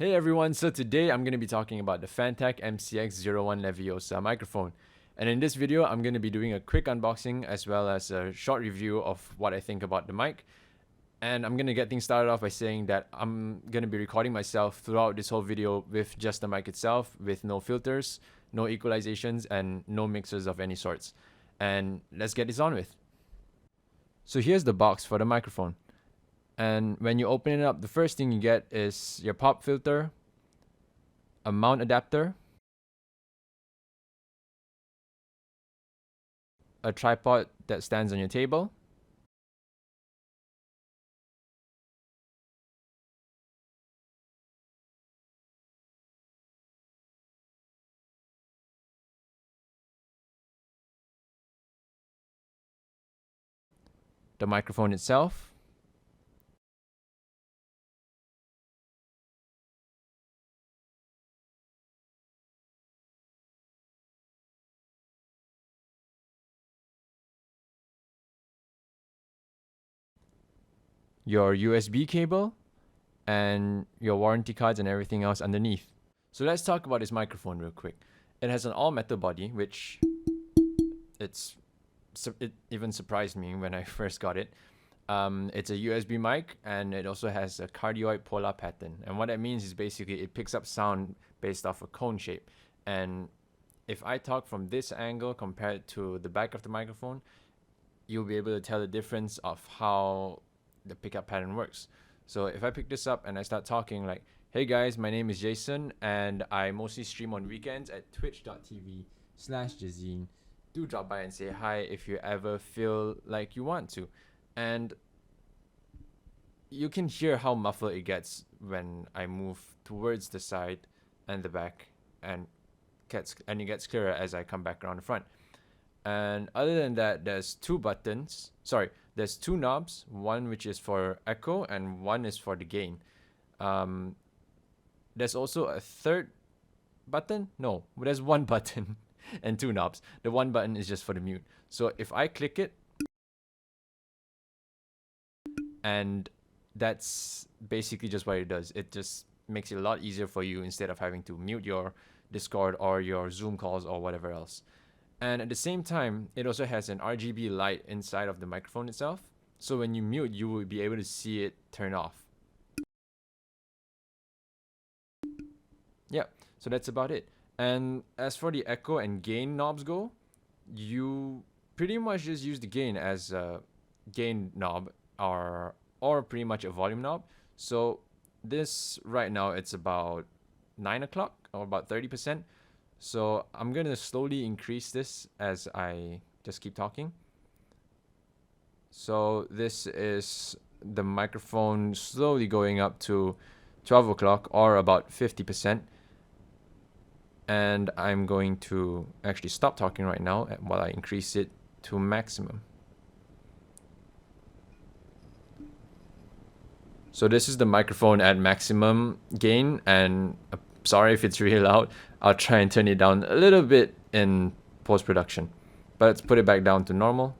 Hey everyone, so today I'm going to be talking about the Fantech MCX01 Leviosa microphone. And in this video, I'm going to be doing a quick unboxing as well as a short review of what I think about the mic. And I'm going to get things started off by saying that I'm going to be recording myself throughout this whole video with just the mic itself, with no filters, no equalizations, and no mixers of any sorts. And let's get this on with. So here's the box for the microphone. And when you open it up, the first thing you get is your pop filter, a mount adapter, a tripod that stands on your table, the microphone itself, your USB cable, and your warranty cards and everything else underneath. So let's talk about this microphone real quick. It has an all-metal body, which it even surprised me when I first got it. It's a USB mic, and it also has a cardioid polar pattern. And what that means is basically it picks up sound based off a cone shape. And if I talk from this angle compared to the back of the microphone, you'll be able to tell the difference of how the pickup pattern works. So if I pick this up and I start talking like, hey guys, my name is Jason and I mostly stream on weekends at twitch.tv/Jazzeeen. Do drop by and say hi if you ever feel like you want to. And you can hear how muffled it gets when I move towards the side and the back, and it gets clearer as I come back around the front. And other than that, there's two knobs, one which is for echo and one is for the gain. There's also a third button. No, there's one button and two knobs. The one button is just for the mute. So if I click it, and that's basically just what it does. It just makes it a lot easier for you instead of having to mute your Discord or your Zoom calls or whatever else. And at the same time, it also has an RGB light inside of the microphone itself. So when you mute, you will be able to see it turn off. Yeah, so that's about it. And as for the echo and gain knobs go, you pretty much just use the gain as a gain knob or pretty much a volume knob. So this right now, it's about 9 o'clock or about 30%. So I'm going to slowly increase this as I just keep talking. So this is the microphone slowly going up to 12 o'clock or about 50%. And I'm going to actually stop talking right now while I increase it to maximum. So this is the microphone at maximum gain, and sorry if it's really loud. I'll try and turn it down a little bit in post-production. But let's put it back down to normal.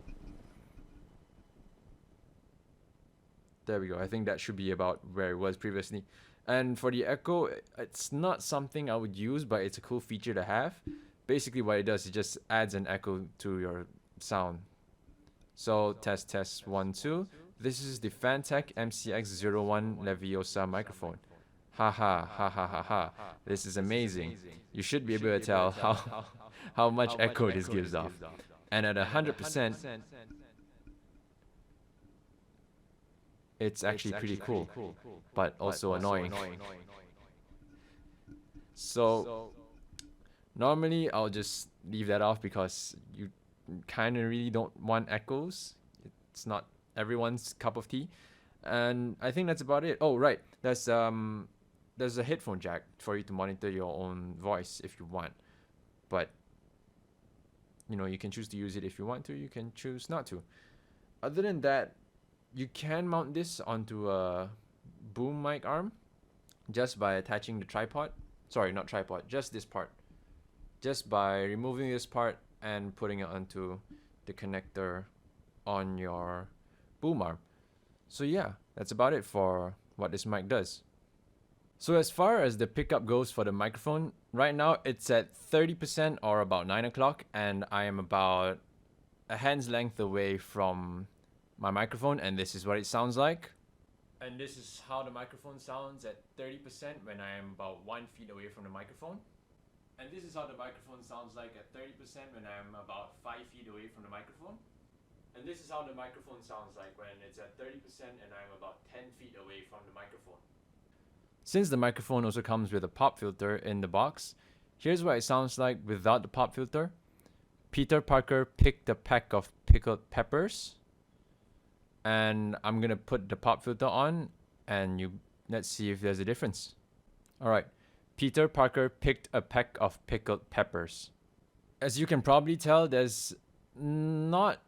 There we go. I think that should be about where it was previously. And for the echo, it's not something I would use, but it's a cool feature to have. Basically what it does, it just adds an echo to your sound. So test 1 2. This is the Fantech MCX01 Leviosa microphone. Ha ha ha ha ha ha. This is amazing. You should be able to tell how much echo this gives off. And at 100%, it's actually pretty cool, but also annoying. So normally I'll just leave that off because you kind of really don't want echoes. It's not everyone's cup of tea. And I think that's about it. Oh, right. There's a headphone jack for you to monitor your own voice if you want. But you can choose to use it if you want to, you can choose not to. Other than that, you can mount this onto a boom mic arm just by attaching the tripod. Sorry, not tripod, just this part. Just by removing this part and putting it onto the connector on your boom arm. So yeah, that's about it for what this mic does. So as far as the pickup goes for the microphone, right now it's at 30% or about 9 o'clock, and I am about a hand's length away from my microphone, and this is what it sounds like. And this is how the microphone sounds at 30% when I am about 1 feet away from the microphone. And this is how the microphone sounds like at 30% when I'm about 5 feet away from the microphone. And this is how the microphone sounds like when it's at 30% and I'm about 10 feet away from the microphone. Since the microphone also comes with a pop filter in the box, here's what it sounds like without the pop filter. Peter Parker picked a peck of pickled peppers. And I'm gonna put the pop filter on, and let's see if there's a difference. Alright, Peter Parker picked a peck of pickled peppers. As you can probably tell, there's not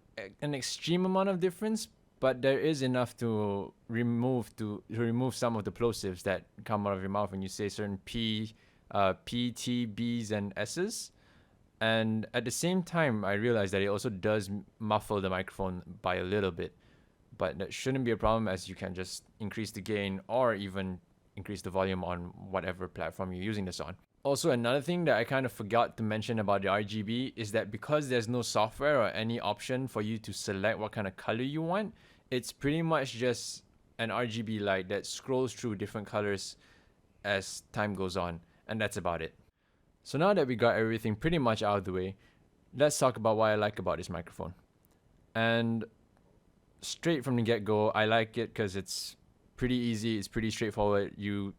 an extreme amount of difference, but there is enough to remove some of the plosives that come out of your mouth when you say certain P, T, B's, and S's. And at the same time, I realized that it also does muffle the microphone by a little bit. But that shouldn't be a problem, as you can just increase the gain or even increase the volume on whatever platform you're using this on. Also, another thing that I kind of forgot to mention about the RGB is that because there's no software or any option for you to select what kind of color you want, it's pretty much just an RGB light that scrolls through different colors as time goes on, and that's about it. So now that we got everything pretty much out of the way, let's talk about what I like about this microphone. And straight from the get-go, I like it because it's pretty easy, it's pretty straightforward. You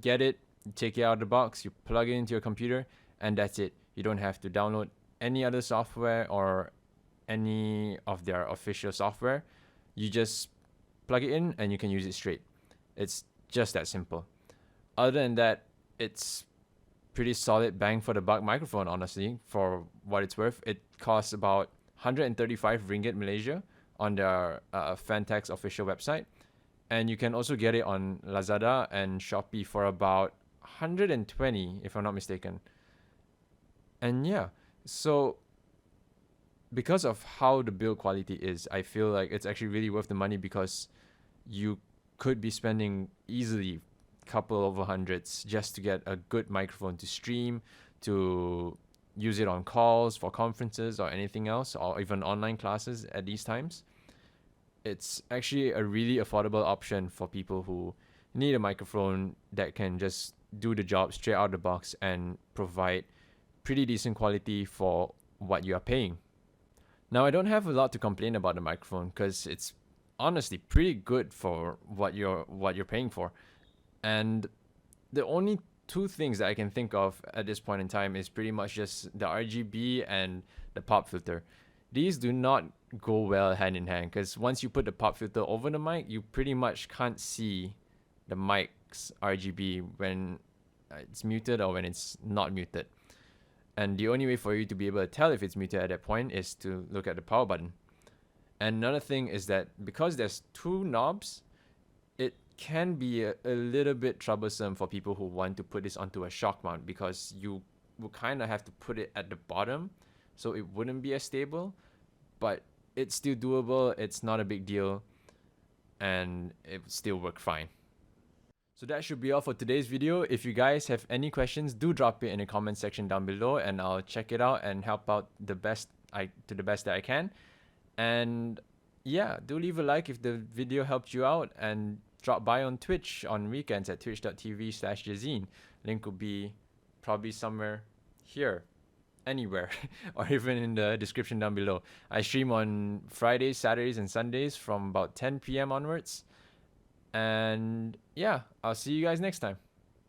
get it, you take it out of the box, you plug it into your computer, and that's it. You don't have to download any other software or any of their official software. You just plug it in and you can use it straight. It's just that simple. Other than that, it's pretty solid bang for the buck microphone, honestly, for what it's worth. It costs about 135 ringgit Malaysia on their Fantech's official website, and you can also get it on Lazada and Shopee for about 120 if I'm not mistaken. And yeah, so because of how the build quality is, I feel like it's actually really worth the money, because you could be spending easily a couple over hundreds just to get a good microphone to stream, to use it on calls, for conferences or anything else, or even online classes at these times. It's actually a really affordable option for people who need a microphone that can just do the job straight out of the box and provide pretty decent quality for what you are paying. Now, I don't have a lot to complain about the microphone because it's honestly pretty good for what you're paying for. And the only two things that I can think of at this point in time is pretty much just the RGB and the pop filter. These do not go well hand in hand, because once you put the pop filter over the mic, you pretty much can't see the mic's RGB when it's muted or when it's not muted. And the only way for you to be able to tell if it's muted at that point is to look at the power button. And another thing is that because there's two knobs, it can be a little bit troublesome for people who want to put this onto a shock mount, because you will kind of have to put it at the bottom so it wouldn't be as stable, but it's still doable. It's not a big deal, and it would still work fine. So that should be all for today's video. If you guys have any questions, do drop it in the comment section down below, and I'll check it out and help out to the best that I can. And yeah, do leave a like if the video helped you out, and drop by on Twitch on weekends at twitch.tv/Jazzeeen. Link will be probably somewhere here, anywhere, or even in the description down below. I stream on Fridays, Saturdays, and Sundays from about 10 p.m. onwards. And yeah, I'll see you guys next time.